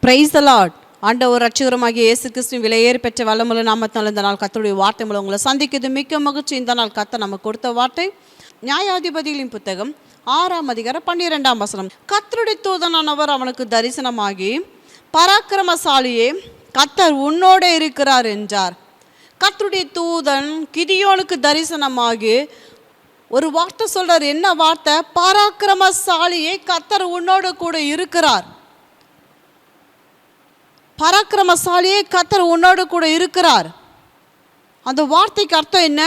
Praise the Lord. ஆண்டவர் ரட்சகருமாகிய இயேசு கிறிஸ்துவின் விலையேறி பெற்ற வல்லமுள்ள நாமத்தினால் இந்த நாள் கர்த்தருடைய வார்த்தை மூலம் உங்களை சந்திக்கிறது மிக்க மகிழ்ச்சி. இந்த நாள் கர்த்தர் நமக்கு கொடுத்த வார்த்தை நியாயாதிபதிகளின் புத்தகம் 6ஆம் அதிகாரம் 12ஆம் வசனம். கர்த்தருடைய தூதனானவர் அவனுக்கு தரிசனமாகி, பராக்கிரமசாலியே, கர்த்தர் உன்னோட இருக்கிறார் என்றார். கர்த்தருடைய தூதன் கிதியோனுக்கு தரிசனமாகி ஒரு வார்த்தை சொல்றார். என்ன வார்த்தை? பராக்கிரமசாலியே, கர்த்தர் உன்னோடு கூட இருக்கிறார். பராக்கிரமசாலியே, கர்த்தர் உன்னோடு கூட இருக்கிறார். அந்த வார்த்தைக்கு அர்த்தம் என்ன?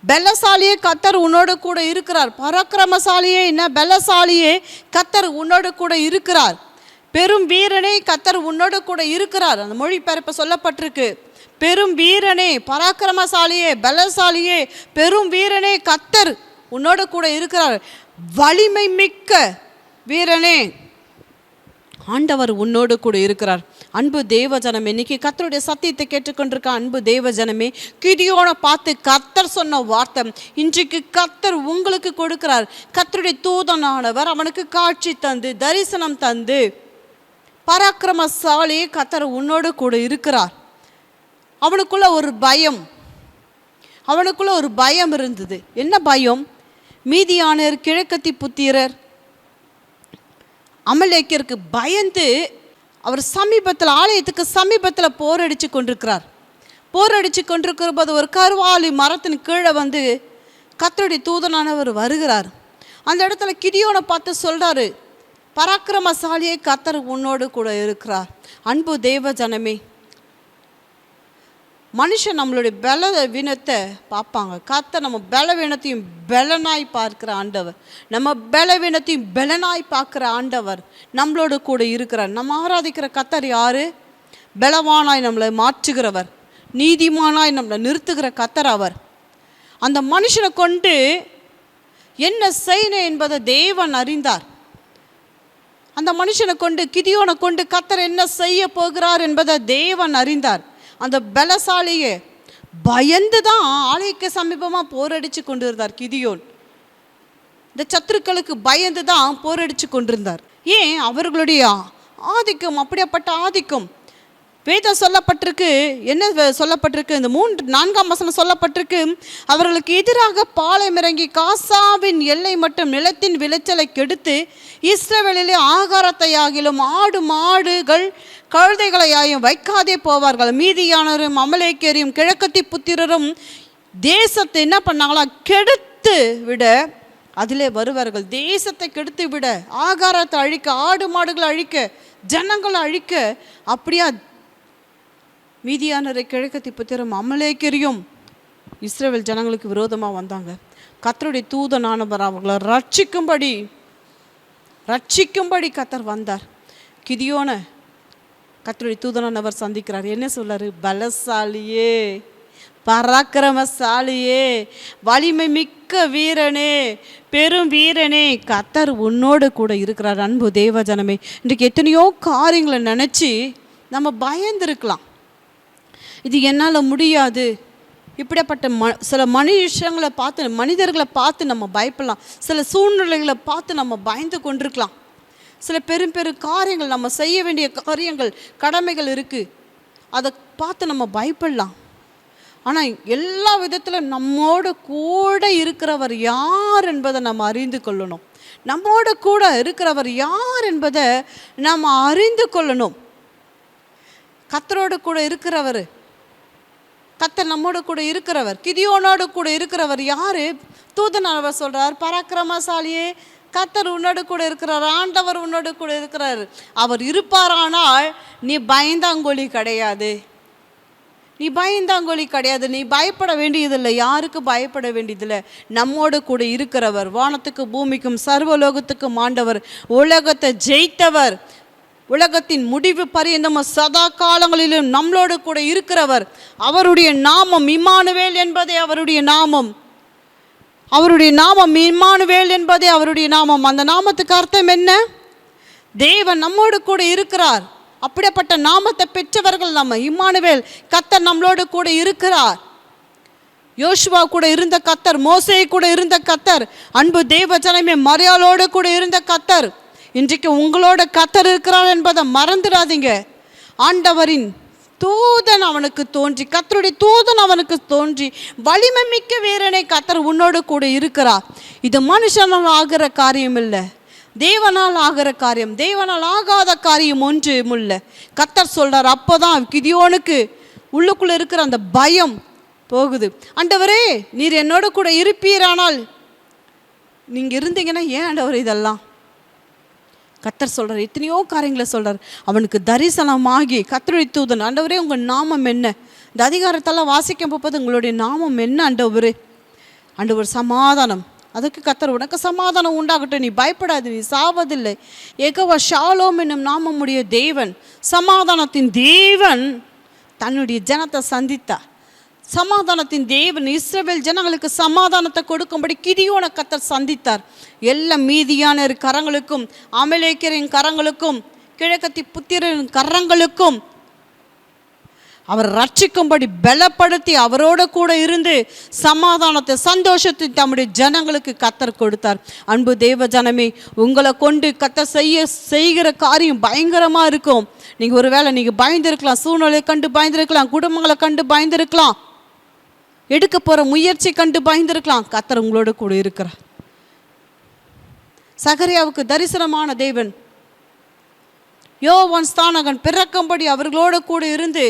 பலசாலியே, கர்த்தர் உன்னோடு கூட இருக்கிறார். பராக்கிரமசாலியே என்ன? பலசாலியே, கர்த்தர் உன்னோடு கூட இருக்கிறார். பெரும் வீரனே, கர்த்தர் உன்னோடு கூட இருக்கிறார். அந்த மொழிபெயர்ப்பு சொல்லப்பட்டிருக்கு. பெரும் வீரனே, பராக்கிரமசாலியே, பலசாலியே, பெரும் வீரனே, கர்த்தர் உன்னோடு கூட இருக்கிறார். வலிமை மிக்க வீரனே, ஆண்டவர் உன்னோடு கூட இருக்கிறார். அன்பு தேவஜனமே, இன்னைக்கு கர்த்தருடைய சத்தியத்தை கேட்டுக்கொண்டிருக்க அன்பு தேவஜனமே, கிதியோனை பார்த்து கர்த்தர் சொன்ன வார்த்தை இன்றைக்கு கர்த்தர் உங்களுக்கு கொடுக்கிறார். கர்த்தருடைய தூதனானவர் அவனுக்கு காட்சி தந்து தரிசனம் தந்து, பராக்கிரமசாலி, கர்த்தர் உன்னோடு கூட இருக்கிறார். அவனுக்குள்ள ஒரு பயம் இருந்தது. என்ன பயம்? மீதியானர், கிழக்கத்தி புத்திரர், அமலேக்கிற்கு பயந்து அவர் சமீபத்தில், ஆலயத்துக்கு சமீபத்தில் போரடிச்சு கொண்டிருக்கிற போது ஒரு கருவாலி மரத்தின் கீழே வந்து கர்த்தருடைய தூதனானவர் வருகிறார். அந்த இடத்துல கிதியோனை பார்த்து சொல்றாரு, பராக்கிரமசாலியே, கர்த்தர் உன்னோடு கூட இருக்கிறார். அன்பு தேவ ஜனமே, மனுஷன் நம்மளுடைய பலவீனத்தை பார்ப்பாங்க. கர்த்தர் நம்ம பலவீனத்தையும் பலனாய் பார்க்கிற ஆண்டவர், நம்ம பலவீனத்தையும் பலனாய் பார்க்குற ஆண்டவர் நம்மளோட கூட இருக்கிறார். நம்ம ஆராதிக்கிற கர்த்தர் யாரு? பலவானாய் நம்மளை மாற்றுகிறவர், நீதிமானாய் நம்மளை நிறுத்துகிற கர்த்தர் அவர். அந்த மனுஷனை கொண்டு என்ன செய்யணும் என்பதை தேவன் அறிந்தார். அந்த மனுஷனை கொண்டு, கிதியோனை கொண்டு கர்த்தர் என்ன செய்ய போகிறார் என்பதை தேவன் அறிந்தார். அந்த பலசாலியே பயந்து தான் ஆலயக்கு சமீபமாக போரடிச்சு கொண்டிருந்தார் கிதியோன். இந்த சத்துருக்களுக்கு பயந்து தான் போரடிச்சு கொண்டிருந்தார். ஏன்? அவர்களுடைய ஆதிக்கம், அப்படியாப்பட்ட ஆதிக்கம். வேதம் சொல்லப்பட்டிருக்கு. என்ன சொல்லப்பட்டிருக்கு? இந்த 4ஆம் வசனம் சொல்லப்பட்டிருக்கு. அவர்களுக்கு எதிராக பாளையம் இறங்கி காசாவின் எல்லை மற்றும் நிலத்தின் விளைச்சலை கெடுத்து இஸ்ரவேலிலே ஆகாரத்தையாகிலும் ஆடு மாடுகள் கழுதைகளையாயும் வைக்காதே போவார்கள். மீதியானரும் அமலேக்கியரும் கிழக்கத்தி புத்திரரும் தேசத்தை என்ன பண்ணாங்களா? கெடுத்து விட அதிலே வருவார்கள். தேசத்தை கெடுத்து விட, ஆகாரத்தை அழிக்க, ஆடு மாடுகளை அழிக்க, ஜனங்களை அழிக்க, அப்படியா மீதியானரை கிழக்கத்தி புத்திரம் அமலேக்கியரும் இஸ்ரவேல் ஜனங்களுக்கு விரோதமாக வந்தாங்க. கர்த்தருடைய தூதனானவர் அவர்களை ரட்சிக்கும்படி கர்த்தர் வந்தார். கிதியோனை கர்த்தருடைய தூதனானவர் சந்திக்கிறார். என்ன சொல்றாரு? பலசாலியே, பராக்கிரமசாலியே, வலிமை மிக்க வீரனே, பெரும் வீரனே, கர்த்தர் உன்னோடு கூட இருக்கிறார். அன்பு தேவ ஜனமே, இன்றைக்கு எத்தனையோ காரியங்களை நினச்சி நம்ம பயந்துருக்கலாம். இது என்னால் முடியாது, இப்படிப்பட்ட சில மனிதர்களை பார்த்து நம்ம பயப்படலாம். சில சூழ்நிலைகளை பார்த்து நம்ம பயந்து கொண்டிருக்கலாம். சில பெரும் காரியங்கள், நம்ம செய்ய வேண்டிய காரியங்கள், கடமைகள் இருக்குது, அதை பார்த்து நம்ம பயப்படலாம். ஆனால் எல்லா விதத்திலும் நம்மோடு கூட இருக்கிறவர் யார் என்பதை நம்ம அறிந்து கொள்ளணும். நம்மோடு கூட இருக்கிறவர் யார் என்பதை நம்ம அறிந்து கொள்ளணும். கர்த்தரோடு கூட இருக்கிறவர், கர்த்தர் நம்மோடு கூட இருக்கிறவர், கிதியோனோடு கூட இருக்கிறவர் யாரு? தூதனானவர் சொல்றார், பராக்கிரமசாலியே, கர்த்தர் உன்னோடு கூட இருக்கிறார், ஆண்டவர் உன்னோடு கூட இருக்கிறார். அவர் இருப்பாரானால் நீ பயந்தாங்கோலி கிடையாது, நீ பயப்பட வேண்டியதில்லை. யாருக்கு பயப்பட வேண்டியதில்லை? நம்மோடு கூட இருக்கிறவர், வானத்துக்கு பூமிக்கும் சர்வலோகத்துக்கும் ஆண்டவர், உலகத்தை ஜெயித்தவர், உலகத்தின் முடிவு பரியந்தம் சதா காலங்களிலும் நம்மளோடு கூட இருக்கிறவர். அவருடைய நாமம் இம்மானுவேல் என்பதே அவருடைய நாமம். இம்மானுவேல் என்பதே அவருடைய நாமம். அந்த நாமத்துக்கு அர்த்தம் என்ன? தேவன் நம்மோடு கூட இருக்கிறார். அப்படிப்பட்ட நாமத்தை பெற்றவர்கள் நம்ம. இம்மானுவேல், கர்த்தர் நம்மளோடு கூட இருக்கிறார். யோசுவா கூட இருந்த கர்த்தர், மோசே கூட இருந்த கர்த்தர், அன்பு தேவ ஜனமே, மரியாளோடு கூட இருந்த கர்த்தர், இன்றைக்கு உங்களோட கர்த்தர் இருக்கிறார் என்பதை மறந்துடாதீங்க. ஆண்டவரின் தூதன் அவனுக்கு தோன்றி, கர்த்தருடைய தூதன் அவனுக்கு தோன்றி, வலிமை மிக்க வீரனை கர்த்தர் உன்னோடு கூட இருக்கிறார். இது மனுஷனால் ஆகிற காரியம் இல்லை, தேவனால் ஆகிற காரியம். தேவனால் ஆகாத காரியம் ஒன்றும் இல்லை. கர்த்தர் சொல்றார். அப்போதான் கிதியோனுக்கு உள்ளுக்குள்ள இருக்கிற அந்த பயம் போகுது. ஆண்டவரே, நீர் என்னோட கூட இருப்பீரானால், நீங்க இருந்தீங்கன்னா ஏன் ஆண்டவர் இதெல்லாம்? கர்த்தர் சொல்றார், எத்தனையோ காரியங்களை சொல்றார். அவனுக்கு தரிசனமாகி கர்த்தருடைய தூதன், ஆண்டவரே உங்கள் நாமம் என்ன? இந்த அதிகாரத்தெல்லாம் வாசிக்க போது உங்களுடைய நாமம் என்ன ஆண்டவரே? ஆண்டவர் சமாதானம். அதுக்கு கர்த்தர், உனக்கு சமாதானம் உண்டாகட்டும், நீ பயப்படாது, நீ சாவதில்லை. யெகோவா ஷாலோம் என்னும் நாமமுடைய தேவன், சமாதானத்தின் தேவன் தன்னுடைய ஜனத்தை சந்தித்தார். சமாதானத்தின் தேவன் இஸ்ரவேல் ஜனங்களுக்கு சமாதானத்தை கொடுக்கும்படி கிதியோனை கர்த்தர் சந்தித்தார். எல்லா மீதியான கரங்களுக்கும், அமலேக்கியரின் கரங்களுக்கும், கிழக்கத்தி புத்திரரின் கரங்களுக்கும் அவர் ரட்சிக்கும்படி பலப்படுத்தி அவரோட கூட இருந்து சமாதானத்தை, சந்தோஷத்தை தம்முடைய ஜனங்களுக்கு கர்த்தர் கொடுத்தார். அன்பு தேவ ஜனமே, உங்களை கொண்டு கர்த்தர் செய்கிற காரியம் பயங்கரமாக இருக்கும். நீங்கள் ஒருவேளை நீங்கள் பயந்துருக்கலாம், சூழ்நிலையை கண்டு பயந்துருக்கலாம், குடும்பங்களை கண்டு பயந்துருக்கலாம், எடுக்க போகிற முயற்சி கண்டு பயந்துருக்கலாம். கர்த்தர் உங்களோட கூட இருக்கிறார். சகரியாவுக்கு தரிசனமான தேவன் யோவான் ஸ்நானகன் பிறக்கும்படி அவர்களோட கூட இருந்து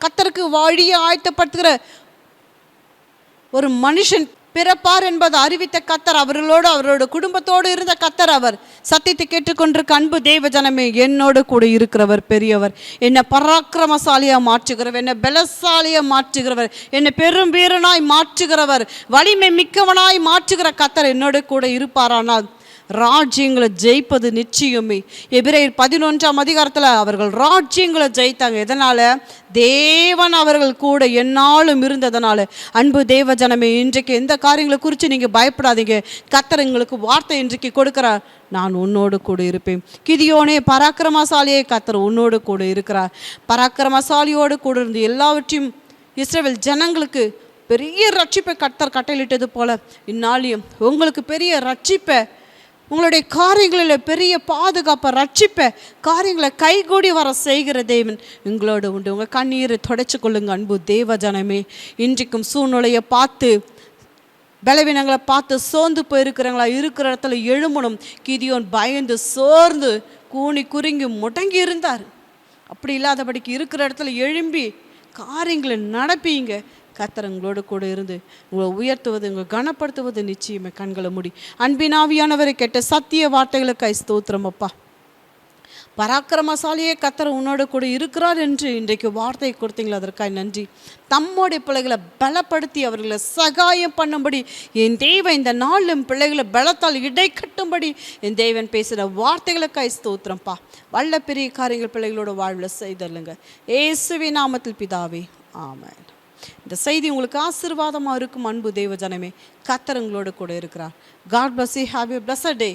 கர்த்தருக்கு வழியை ஆயத்தப்படுத்துகிற ஒரு மனுஷன் பிறப்பார் என்பதை அறிவித்த கர்த்தர், அவர்களோடு அவரோட குடும்பத்தோடு இருந்த கர்த்தர், அவர் சத்தியத்தை கேட்டுக்கொண்டிருக்க அன்பு தேவ ஜனமே, என்னோடு கூட இருக்கிறவர் பெரியவர். என்னை பராக்கிரமசாலியாக மாற்றுகிறவர், என்னை பலசாலியாக மாற்றுகிறவர், என்னை பெரும் வீரனாய் மாற்றுகிறவர், வலிமை மிக்கவனாய் மாற்றுகிற கர்த்தர் என்னோட கூட இருப்பாரானால் ராஜ்யங்களை ஜெயிப்பது நிச்சயமே. எபிரேயர் 11ஆம் அதிகாரத்தில் அவர்கள் ராஜ்யங்களை ஜெயித்தாங்க. எதனால்? தேவன் அவர்கள் கூட என்னாலும் இருந்ததனால. அன்பு தேவ ஜனமே, இன்றைக்கு எந்த காரியங்களை குறித்து நீங்கள் பயப்படாதீங்க. கர்த்தர் எங்களுக்கு வார்த்தை இன்றைக்கு கொடுக்கிறார், நான் உன்னோடு கூட இருப்பேன். கிதியோனே, பராக்கிரமசாலியே, கர்த்தர் உன்னோடு கூட இருக்கிறார். பராக்கிரமசாலியோடு கூட இருந்து எல்லாவற்றையும் இஸ்ரவேல் ஜனங்களுக்கு பெரிய ரட்சிப்பை கர்த்தர் கட்டளையிட்டது போல இந்நாளையும் உங்களுக்கு பெரிய ரட்சிப்பை, உங்களுடைய காரியங்களில் பெரிய பாதுகாப்பை, ரட்சிப்பை, காரியங்களை கைகூடி வர செய்கிற தேவன் உங்களோடு உண்டு. உங்கள் கண்ணீரை தொடச்சு கொள்ளுங்க அன்பு தேவ ஜனமே. இன்றைக்கும் சூழ்நிலையை பார்த்து, பலவீனங்களை பார்த்து சோர்ந்து போயிருக்கிறவங்களா இருக்கிற இடத்துல எழும்பணும். கிதியோன் பயந்து சோர்ந்து கூனி குறுங்கி முடங்கி இருந்தார். அப்படி இல்லாதபடிக்கு இருக்கிற இடத்துல எழும்பி காரியங்களை நடப்பீங்க. கர்த்தர் உங்களோடு கூட இருந்து உங்களை உயர்த்துவது, உங்களை கனப்படுத்துவது நிச்சயமே. கண்களை மூடி அன்பினாவியானவரை கேட்ட சத்திய வார்த்தைகளுக்காய் ஸ்தோத்திரம் அப்பா. பராக்கிரமசாலியே கர்த்தர் உன்னோடு கூட இருக்கிறார் என்று இன்றைக்கு வார்த்தை கொடுத்தீங்களா, அதற்காக நன்றி. தம்முடைய பிள்ளைகளை பலப்படுத்தி அவர்களை சகாயம் பண்ணும்படி என் தேவன் இந்த நாளும் பிள்ளைகளை பலத்தால் இடை கட்டும்படி என் தேவன் பேசுகிற வார்த்தைகளுக்காய் ஸ்தோத்திரம்ப்பா. வல்ல பெரிய காரியங்கள் பிள்ளைகளோட வாழ்வில் செய்தல்லுங்க. இயேசுவின் நாமத்தில் பிதாவே, ஆமென். இந்த செய்தி உங்களுக்கு ஆசீர்வாதமாக இருக்கும் அன்பு தேவ ஜனமே. கர்த்தர் உங்களோடு கூட இருக்கிறார். God bless you. Have a blessed day.